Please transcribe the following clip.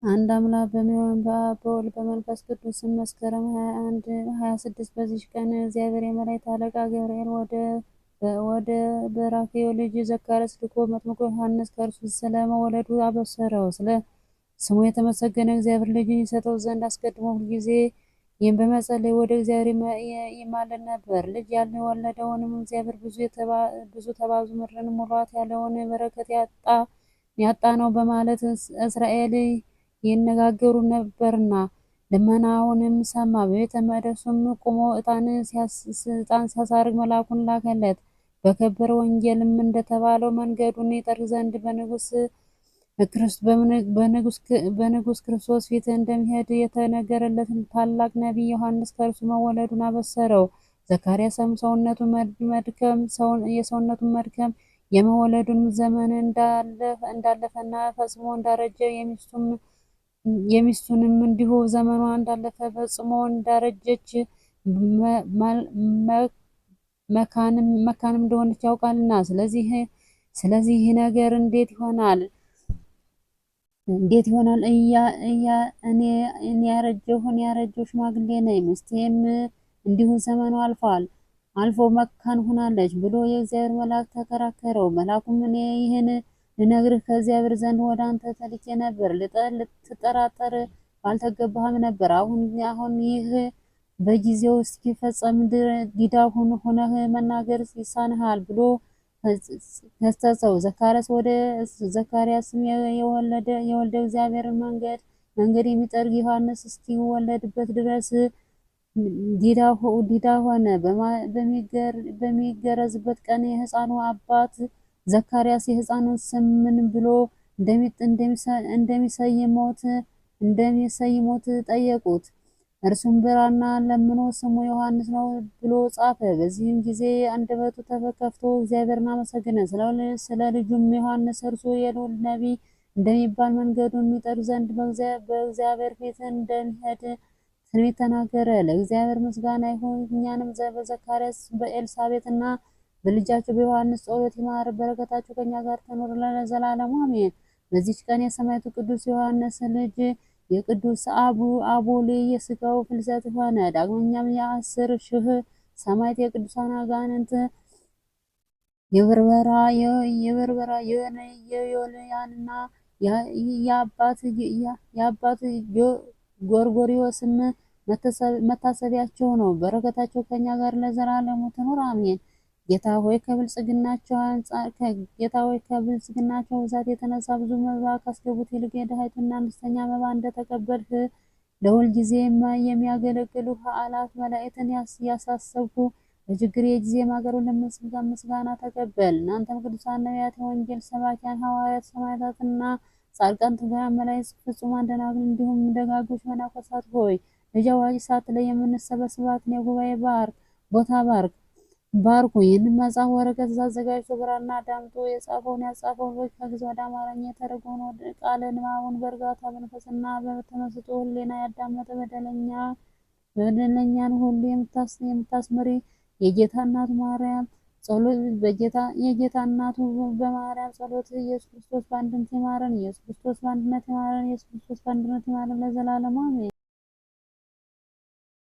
አንድ አምላክ በሚሆን በአብ በወልድ በመንፈስ ቅዱስ ስም መስከረም 26 በዚች ቀን እግዚአብሔር የመላእክት አለቃ ገብርኤል ወደ በራክዩ ልጅ ዘካርያስ ልኮ መጥምቁ ዮሐንስ ከእርሱ ስለመወለዱ አበሰረው። ስለ ስሙ የተመሰገነ እግዚአብሔር ልጅን ይሰጠው ዘንድ አስቀድሞ ሁልጊዜ ይህም በመጸለይ ወደ እግዚአብሔር ይማልድ ነበር። ልጅ ያልወለደውንም እግዚአብሔር ብዙ ተባዙ ምድርን ሙሏት ያለውን በረከት ያጣ ነው በማለት እስራኤል ይነጋገሩ ነበርና ልመናውንም ሰማ። በቤተ መቅደሱም ቆሞ ዕጣን ሲያሳርግ መልአኩን ላከለት። በከበረ ወንጌልም እንደተባለው መንገዱን ይጠርግ ዘንድ በንጉሥ ክርስቶስ ፊት እንደሚሄድ የተነገረለት ታላቅ ነቢይ ዮሐንስ ከእርሱ መወለዱን አበሰረው። ዘካርያስም የሰውነቱን መድከም የመወለዱን ዘመን እንዳለፈና ፈጽሞ እንዳረጀ የሚስቱንም እንዲሁ ዘመኗ እንዳለፈ ፈጽሞ እንዳረጀች መካንም እንደሆነች ያውቃልና። ስለዚህ ይህ ነገር እንዴት ይሆናል? እኔ ያረጀሁ ሽማግሌ ነኝ፣ ሚስቴም እንዲሁ ዘመኗ አልፎ መካን ሆናለች ብሎ የእግዚአብሔር መልአክ ተከራከረው። መልአኩም እኔ ይህን ልነግርህ ከእግዚአብሔር ዘንድ ወደ አንተ ተልኬ ነበር፣ ልትጠራጠር ባልተገባህም ነበር። አሁን ይህ በጊዜው እስኪፈጸም ዲዳ ሆነህ መናገር ይሳንሃል ብሎ ገሰጸው። ዘካርያስም የወልደ እግዚአብሔርን መንገድ የሚጠርግ ዮሐንስ እስኪወለድበት ድረስ ዲዳ ሆነ። በሚገረዝበት ቀን የሕፃኑ አባት ዘካርያስ የሕፃኑን ስም ምን ብሎ እንደሚሰይሙት ጠየቁት። እርሱም ብራና ለምኖ ስሙ ዮሐንስ ነው ብሎ ጻፈ። በዚህም ጊዜ አንደበቱ ተከፍቶ እግዚአብሔርን አመሰገነ። ስለ ልጁም ዮሐንስ እርሱ የልዑል ነቢይ እንደሚባል መንገዱን የሚጠርግ ዘንድ በእግዚአብሔር ፊት እንደሚሄድ ትንቢት ተናገረ። ለእግዚአብሔር ምስጋና ይሁን። እኛንም በዘካርያስ በኤልሳቤጥ እና በልጃቸው በዮሐንስ ጸሎት ይማር፣ በረከታቸው ከኛ ጋር ትኑር ለዘላለሙ አሜን። በዚች ቀን የሰማዕቱ ቅዱስ ዮሐንስ ልጅ የቅዱስ አቦሌ የሥጋው ፍልሰት ሆነ። ዳግመኛም የ10,000 ሰማዕታት የቅዱሳን አጋንንት የበርበራ የዮልያንና የአባት ጎርጎርዮስም መታሰቢያቸው ነው። በረከታቸው ከኛ ጋር ለዘላለሙ ትኑር አሜን። ጌታ ሆይ ከብልጽግናቸው ብዛት የተነሳ ብዙ መባ ካስገቡት ይልቅ የድሃይቱና አነስተኛ መባ እንደተቀበልህ ለሁል ጊዜ የሚያገለግሉ አእላፍ መላእክትን ያሳሰብኩ በችግሬ ጊዜ ማገሩን ምስጋና ተቀበል። እናንተም ቅዱሳን ነቢያት፣ የወንጌል ሰባኪያን ሐዋርያት፣ ሰማዕታትና ጻድቃን፣ ትጉሃን መላእክት፣ ፍጹማን ደናግል እንዲሁም ደጋጎች መነኮሳት ሆይ ልጅ አዋቂ ሳትለይ የምንሰበስባትን የጉባኤ ቦታ ባርኩ። ይህንን መጽሐፍ ወረቀት አዘጋጅቶ ብራና ዳምጦ የጻፈውን ያጻፈውን ከግዕዝ ወደ አማርኛ የተረጎመውን ቃለ ንባቡን በእርጋታ መንፈስና በተመስጦ ሕሊና ያዳመጠ በደለኛን ሁሉ የምታስምሪ የጌታ እናቱ ማርያም ጸሎት የጌታ እናቱ በማርያም ጸሎት ኢየሱስ ክርስቶስ በአንድነት ይማረን። ኢየሱስ ክርስቶስ በአንድነት ይማረን። ኢየሱስ ክርስቶስ በአንድነት ይማረን ለዘላለሙ አሜን።